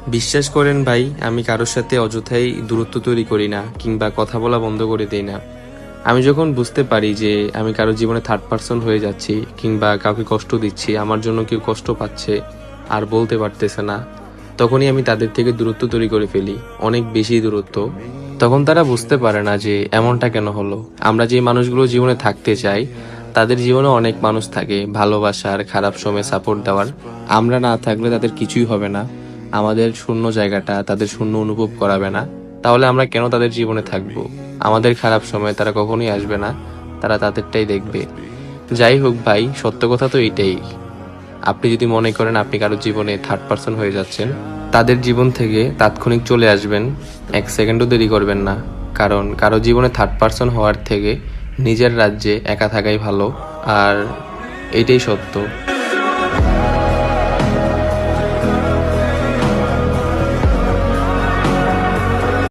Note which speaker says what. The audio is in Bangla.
Speaker 1: বিশ্বাস করেন ভাই, আমি কারোর সাথে অযথাই দূরত্ব তৈরি করি না কিংবা কথা বলা বন্ধ করে দেই না। আমি যখন বুঝতে পারি যে আমি কারো জীবনে থার্ড পারসন হয়ে যাচ্ছি কিংবা কাউকে কষ্ট দিচ্ছি, আমার জন্য কেউ কষ্ট পাচ্ছে আর বলতে পারতেছে না, তখনই আমি তাদের থেকে দূরত্ব তৈরি করে ফেলি, অনেক বেশি দূরত্ব। তখন তারা বুঝতে পারে না যে এমনটা কেন হলো। আমরা যে মানুষগুলো জীবনে থাকতে চাই, তাদের জীবনে অনেক মানুষ থাকে ভালোবাসার, খারাপ সময়ে সাপোর্ট দেওয়ার। আমরা না থাকলে তাদের কিছুই হবে না, আমাদের শূন্য জায়গাটা তাদের শূন্য অনুভব করাবে না। তাহলে আমরা কেন তাদের জীবনে থাকবো? আমাদের খারাপ সময় তারা কখনোই আসবে না, তারা তাদেরটাই দেখবে। যাই হোক ভাই, সত্য কথা তো এইটাই। আপনি যদি মনে করেন আপনি কারো জীবনে থার্ড পারসন হয়ে যাচ্ছেন, তাদের জীবন থেকে তাৎক্ষণিক চলে আসবেন, এক সেকেন্ডও দেরি করবেন না। কারণ কারো জীবনে থার্ড পারসন হওয়ার থেকে নিজের রাজ্যে একা থাকাই ভালো। আর এটাই সত্য।